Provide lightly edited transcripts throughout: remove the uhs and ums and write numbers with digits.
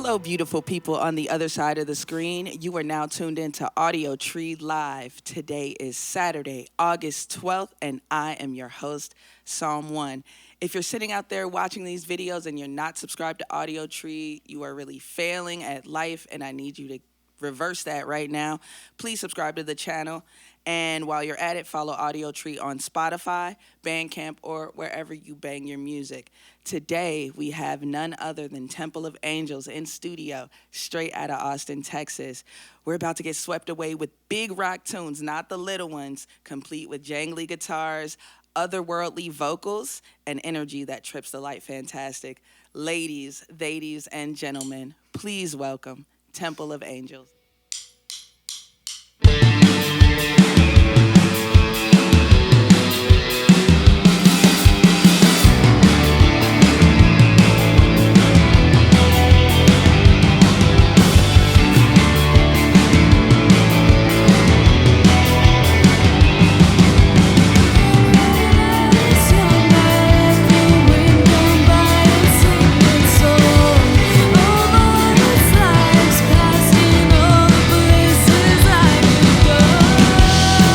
Hello, beautiful people on the other side of the screen. You are now tuned into Audiotree Live. Today is Saturday, August 12th, and I am your host, Psalm 1. If you're sitting out there watching these videos and you're not subscribed to Audiotree, you are really failing at life, and I need you to reverse that right now. Please subscribe to the channel. And while you're at it, follow Audiotree on Spotify, Bandcamp, or wherever you bang your music. Today, we have none other than Temple of Angels in studio, straight out of Austin, Texas. We're about to get swept away with big rock tunes, not the little ones, complete with jangly guitars, otherworldly vocals, and energy that trips the light fantastic. Ladies, ladies, and gentlemen, please welcome Temple of Angels. Past in all the places I could go.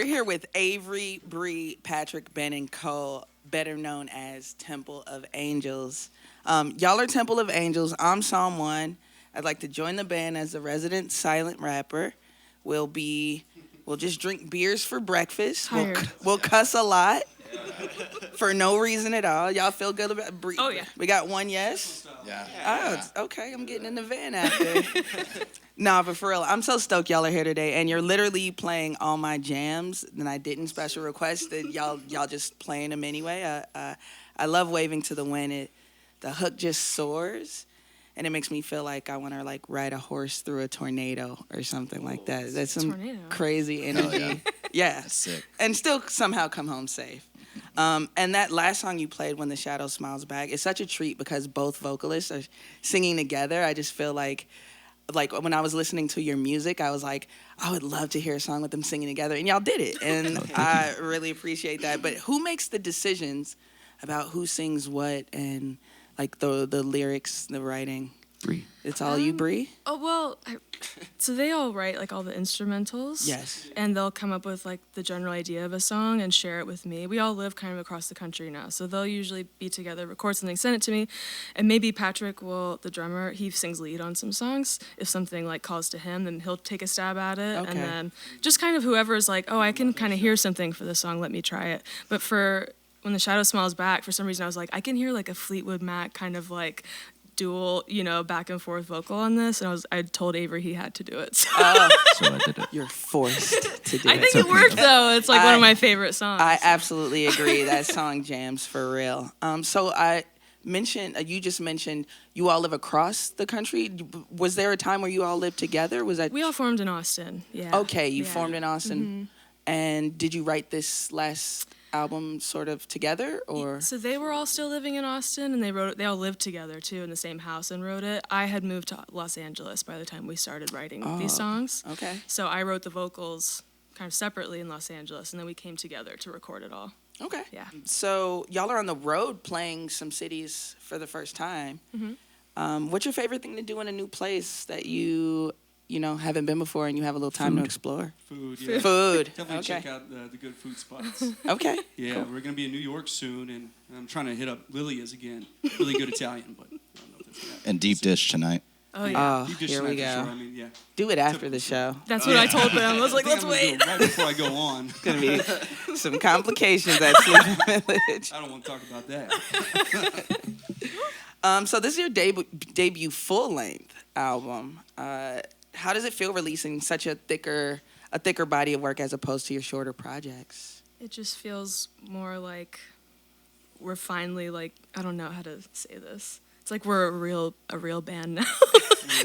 We're here with Avery, Bre, Patrick, Ben, and Cole, better known as Temple of Angels. Y'all are Temple of Angels. I'm Psalm 1. I'd like to join the band as the resident silent rapper. We'll just drink beers for breakfast. We'll cuss a lot for no reason at all. Y'all feel good about it? Oh, yeah. We got one yes? Yeah. Oh, okay. I'm getting in the van after. Nah, but for real, I'm so stoked y'all are here today, and you're literally playing all my jams, and I didn't special request that y'all just playing them anyway. I love Waving to the Wind. The hook just soars, and it makes me feel like I want to like ride a horse through a tornado or something like that. That's some crazy energy. Oh, yeah. That's sick. And still somehow come home safe. And that last song you played, When the Shadow Smiles Back, is such a treat because both vocalists are singing together. I just feel like when I was listening to your music, I was like, I would love to hear a song with them singing together. And y'all did it. And I really appreciate that. But who makes the decisions about who sings what and like the lyrics, the writing? Bre. It's all you, Bre? Oh, well, so they all write, like, all the instrumentals. Yes. And they'll come up with, like, the general idea of a song and share it with me. We all live kind of across the country now, so they'll usually be together, record something, send it to me, and maybe Patrick will, the drummer, he sings lead on some songs. If something, like, calls to him, then he'll take a stab at it. Okay. And then just kind of whoever's like, oh, I can kind of hear something for this song, let me try it. But for When the Shadow Smiles Back, for some reason I was like, I can hear, like, a Fleetwood Mac kind of, like, dual, back and forth vocal on this, and I told Avery he had to do it. So, So I did it. You're forced to do I it. think it worked though. It's like one of my favorite songs. I absolutely agree. That song jams for real. So I mentioned, you just mentioned you all live across the country. Was there a time where you all lived together? Was that? We all formed in Austin. Yeah. Okay, you formed in Austin. Mm-hmm. And did you write this last album sort of together, or? So they were all still living in Austin, and they all lived together too in the same house and wrote it. I had moved to Los Angeles by the time we started writing these songs. Okay. So I wrote the vocals kind of separately in Los Angeles, and then we came together to record it all. Okay. Yeah. So y'all are on the road playing some cities for the first time. Mm-hmm. What's your favorite thing to do in a new place that you haven't been before and you have a little time to explore? Food, yeah. Food. Definitely Okay. check out the good food spots. Okay. Yeah, Cool. we're going to be in New York soon, and I'm trying to hit up Lilia's again. Really good Italian, but I don't know if that's going to And deep dish tonight. Oh yeah. Oh, You just here we tonight for go. sure. I mean, yeah. Do it after the show. That's what I told them. I was like, I think let's I'm gonna wait. do it right before I go on. It's going to be some complications at Sleeping Village. I don't want to talk about that. So this is your debut full-length album. How does it feel releasing such a thicker body of work as opposed to your shorter projects? It just feels more like we're finally, like, I don't know how to say this. It's like we're a real band now.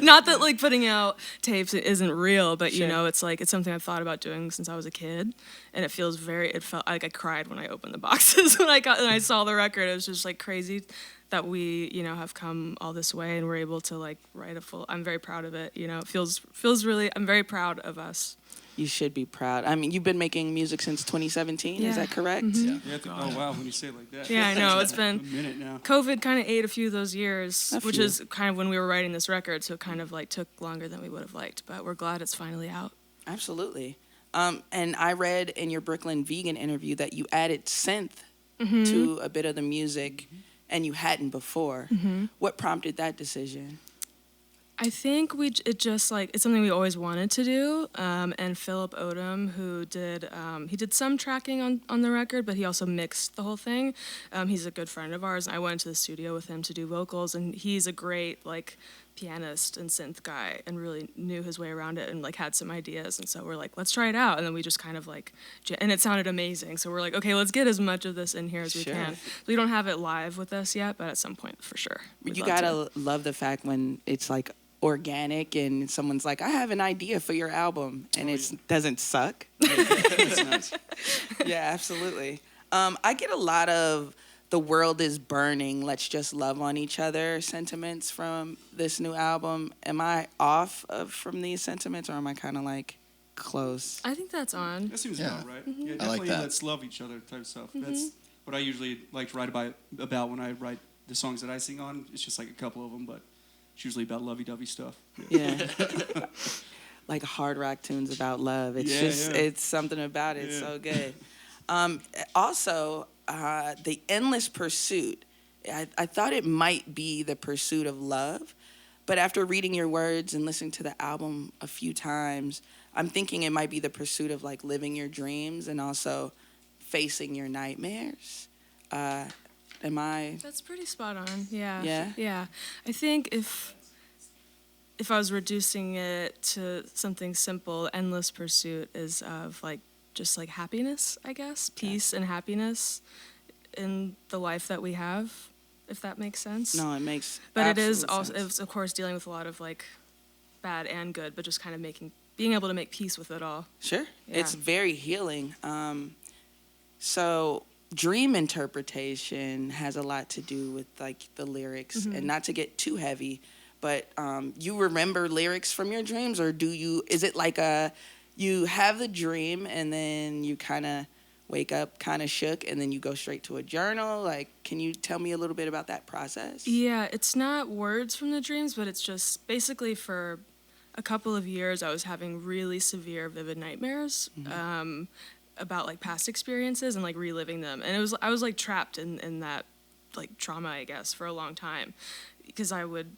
Not that like putting out tapes isn't real, but Sure. it's like it's something I've thought about doing since I was a kid, and it felt like I cried when I opened the boxes when I saw the record. It was just like crazy that we have come all this way and we're able to like write a full. I'm very proud of it. It feels really. I'm very proud of us. You should be proud. I mean, you've been making music since 2017, is Yeah. that correct? Mm-hmm. Yeah, oh, wow, when you say it like that. Yeah, I know. It's been a minute now. COVID kind of ate a few of those years, A which few. is kind of when we were writing this record, so it kind of like took longer than we would have liked, but we're glad it's finally out. Absolutely. And I read in your Brooklyn Vegan interview that you added synth Mm-hmm. to a bit of the music, and you hadn't before. Mm-hmm. What prompted that decision? I think it's something we always wanted to do, and Philip Odom, who he did some tracking on the record, but he also mixed the whole thing. He's a good friend of ours, and I went into the studio with him to do vocals, and he's a great like pianist and synth guy, and really knew his way around it, and like had some ideas, and so we're like, let's try it out, and then we just kind of like, and it sounded amazing, so we're like, okay, let's get as much of this in here as we Sure. can. We don't have it live with us yet, but at some point for sure. You gotta love the fact when it's like organic and someone's like, I have an idea for your album, and it doesn't suck. It's nice. Yeah, absolutely. I get a lot of the world is burning, let's just love on each other sentiments from this new album. Am I off from these sentiments, or am I kind of like close? I think that's on. That seems Yeah. about right. Mm-hmm. Yeah, I definitely like that. let's love each other type stuff. That's what I usually like to write about when I write the songs that I sing on. It's just like a couple of them, but it's usually about lovey-dovey stuff. Yeah. like hard rock tunes about love. It's it's something about it. So good. Also, the endless pursuit. I thought it might be the pursuit of love, but after reading your words and listening to the album a few times, I'm thinking it might be the pursuit of like living your dreams and also facing your nightmares. Am I? That's pretty spot on. Yeah. Yeah? Yeah. I think if I was reducing it to something simple, endless pursuit is of like just like happiness, I guess, peace and happiness in the life that we have, if that makes sense. No, it makes. But it is absolute also, sense. it's of course dealing with a lot of like bad and good, but just kind of being able to make peace with it all. Sure. Yeah. It's very healing. So dream interpretation has a lot to do with like the lyrics, and not to get too heavy, but you remember lyrics from your dreams, or is it like you have the dream and then you kind of wake up kind of shook and then you go straight to a journal? Like, can you tell me a little bit about that process? Yeah, it's not words from the dreams, but it's just basically for a couple of years I was having really severe vivid nightmares about like past experiences and like reliving them. And I was like trapped in that like trauma, I guess, for a long time, because I would,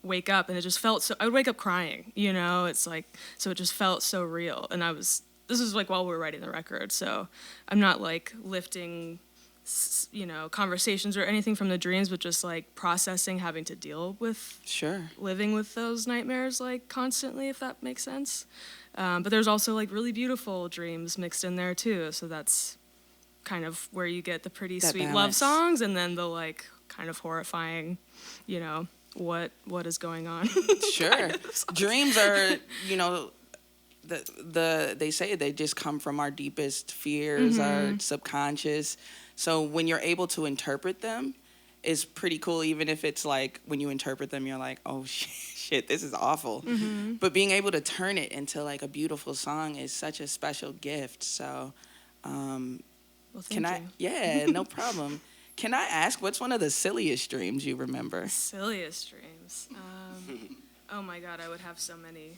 wake up and it just felt I would wake up crying, it's like, so it just felt so real. And this was like while we were writing the record, so I'm not like lifting, conversations or anything from the dreams, but just like processing, having to deal with living with those nightmares like constantly, if that makes sense. But there's also like really beautiful dreams mixed in there too, so that's kind of where you get the pretty That sweet love balance. songs and then the like kind of horrifying, what is going on. Sure. Dreams are, they say they just come from our deepest fears, our subconscious. So when you're able to interpret them, it's pretty cool, even if it's like when you interpret them, you're like, oh shit, this is awful. But being able to turn it into like a beautiful song is such a special gift. So Well, thank you. Yeah, no problem. Can I ask, what's one of the silliest dreams you remember? Silliest dreams. Oh my God, I would have so many.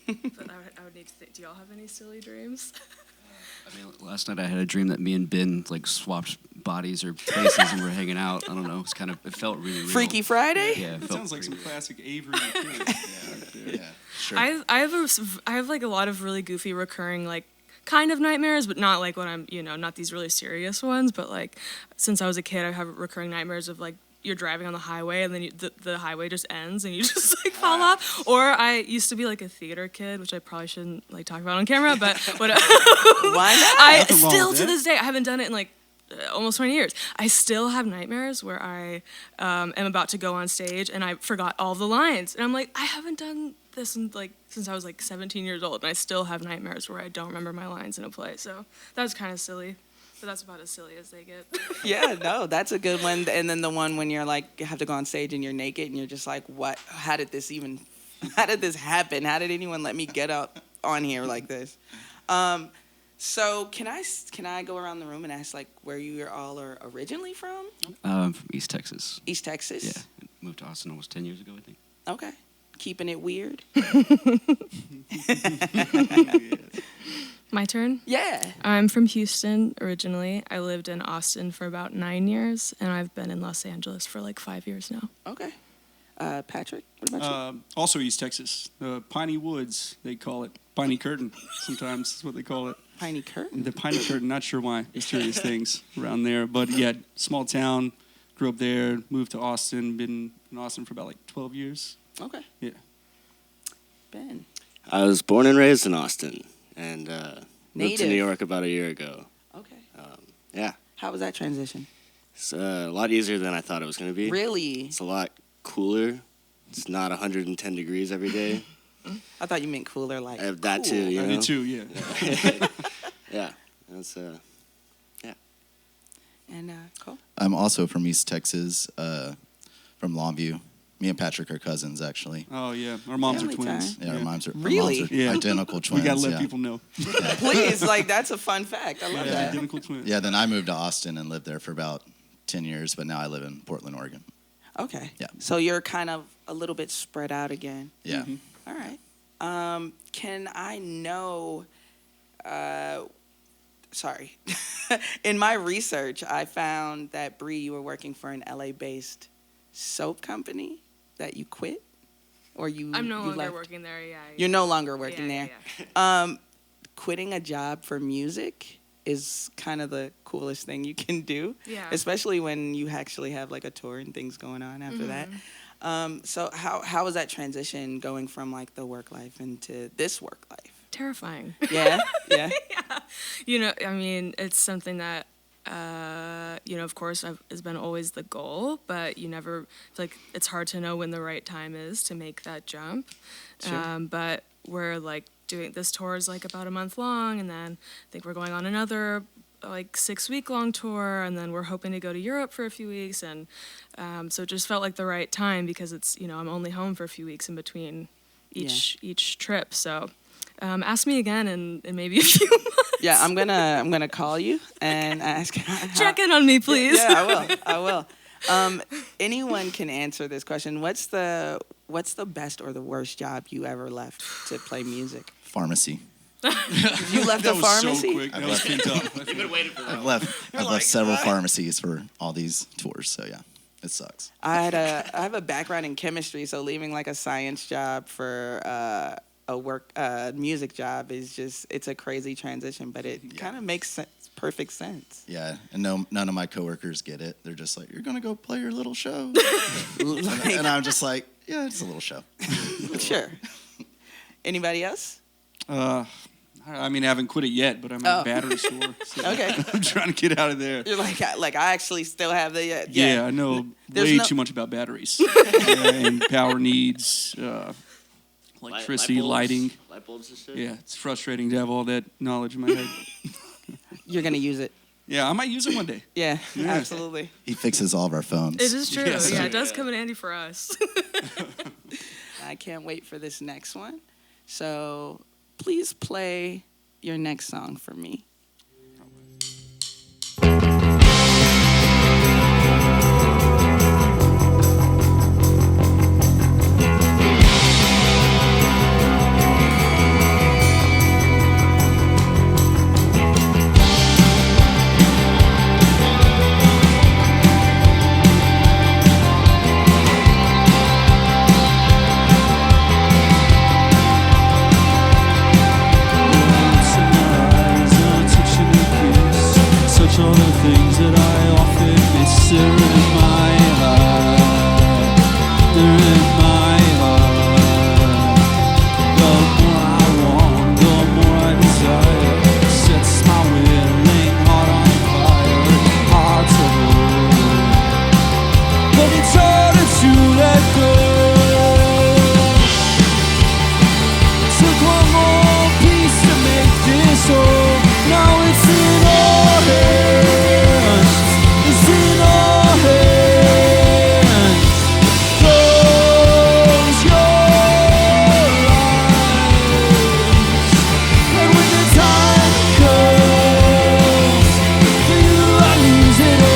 But I would need to think. Do y'all have any silly dreams? I mean, last night I had a dream that me and Ben like swapped bodies or places and we're hanging out. I don't know. It felt really real. Freaky Friday? Yeah, it That felt sounds like some pretty classic Avery Burton. Yeah, sure. I have like a lot of really goofy recurring like kind of nightmares, but not like when I'm, not these really serious ones, but like since I was a kid, I have recurring nightmares of like you're driving on the highway and then the highway just ends and you just like fall off. Or I used to be like a theater kid, which I probably shouldn't like talk about on camera, but Why not? I Nothing wrong still with to that. this day, I haven't done it in like almost 20 years. I still have nightmares where I am about to go on stage and I forgot all the lines. And I'm like, I haven't done this since I was like 17 years old, and I still have nightmares where I don't remember my lines in a play. So that was kind of silly, but that's about as silly as they get. Yeah, no, that's a good one. And then the one when you're like, you have to go on stage and you're naked and you're just like, what? How did this happen? How did anyone let me get up on here like this? So can I go around the room and ask like where you all are originally from? From East Texas. East Texas? Yeah, moved to Austin almost 10 years ago, I think. Okay. Keeping it weird? My turn? Yeah. I'm from Houston originally. I lived in Austin for about 9 years, and I've been in Los Angeles for like 5 years now. Okay. Patrick, what about you? Also East Texas. Piney Woods, they call it. Piney Curtain, sometimes is what they call it. Piney Curtain? The Piney Curtain, not sure why. Mysterious things around there. But yeah, small town, grew up there, moved to Austin, been in Austin for about like 12 years. Okay. Yeah. Ben. I was born and raised in Austin and moved to Native. New York about a year ago. Okay. Yeah, How was that transition? it's a lot easier than I thought it was going to be. Really? It's a lot cooler. It's not 110 degrees every day. I thought you meant cooler like That cool. too, you I know? did too, yeah. Yeah, that's And Cole? I'm also from East Texas, from Longview. Me and Patrick are cousins, actually. Oh yeah, our moms are Family twins. time. Yeah, our moms are, Really? Yeah. identical We twins. gotta let yeah. people know. Please, like that's a fun fact. I love Yeah, that. identical twins. Yeah, then I moved to Austin and lived there for about 10 years, but now I live in Portland, Oregon. Okay. Yeah. So you're kind of a little bit spread out again. Yeah. All right. Can I know? Sorry. In my research, I found that Bre, you were working for an LA-based soap company that you quit, or you. I'm no you longer left? working there. Yeah. You're no longer working Yeah, there. Quitting a job for music is kind of the coolest thing you can do. Yeah. Especially when you actually have like a tour and things going on after that. So how was that transition going from like the work life into this work life? Terrifying. Yeah, yeah. You know, I mean, it's something that, of course, has been always the goal, but you never, like, it's hard to know when the right time is to make that jump. Sure. But we're, like, doing, this tour is, like, about a month long, and then I think we're going on another, like, 6-week-long tour, and then we're hoping to go to Europe for a few weeks, and so it just felt like the right time because it's, I'm only home for a few weeks in between each trip, so... ask me again in maybe a few months. Yeah, I'm gonna call you and ask. Check in on me, please. Yeah, I will. Anyone can answer this question. What's the best or the worst job you ever left to play music? Pharmacy. You left That a was pharmacy? so quick. That was picked up. You've been waiting for that. I've left several pharmacies for all these tours, so yeah, it sucks. I have a background in chemistry, so leaving like a science job for a music job is just, it's a crazy transition, but it kind of makes perfect sense. Yeah, and none of my coworkers get it. They're just like, "You're gonna go play your little show," and I'm just like, "Yeah, it's a little show." Sure. Anybody else? I mean, I haven't quit it yet, but I'm at a battery store. So Okay. I'm trying to get out of there. You're like I actually still have the Yeah, I know There's way no- too much about batteries and power needs, electricity, lighting. Light bulbs and shit? Yeah, it's frustrating to have all that knowledge in my head. You're gonna use it. Yeah, I might use it one day. Yeah, Yeah. absolutely. He fixes all of our phones. It is true. Yes. Yeah, it does come in handy for us. I can't wait for this next one. So please play your next song for me. All the things that I often miss are in my heart. They're in my heart. The more I want, the more I desire. Sets my willing heart on fire. Hard to hold, but it's harder to let go. Took one more piece to make this whole. Now it's in our hands. It's in our hands. Close your eyes, and when the time comes for you, I lose it all.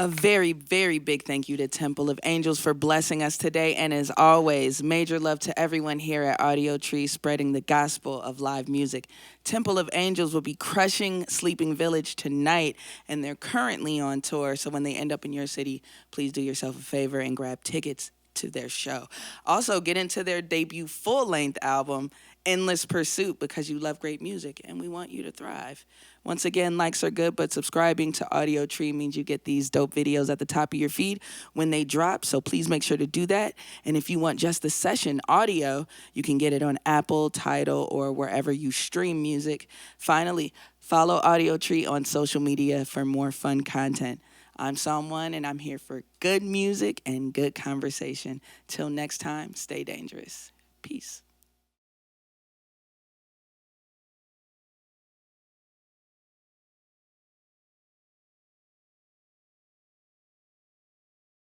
A very, very big thank you to Temple of Angels for blessing us today. And as always, major love to everyone here at Audiotree spreading the gospel of live music. Temple of Angels will be crushing Sleeping Village tonight, and they're currently on tour. So when they end up in your city, please do yourself a favor and grab tickets to their show. Also, get into their debut full-length album, Endless Pursuit, because you love great music and we want you to thrive. Once again, likes are good, but subscribing to Audiotree means you get these dope videos at the top of your feed when they drop, so please make sure to do that. And if you want just the session audio, you can get it on Apple, Tidal, or wherever you stream music. Finally, follow Audiotree on social media for more fun content. I'm Psalm 1, and I'm here for good music and good conversation. Till next time, stay dangerous. Peace.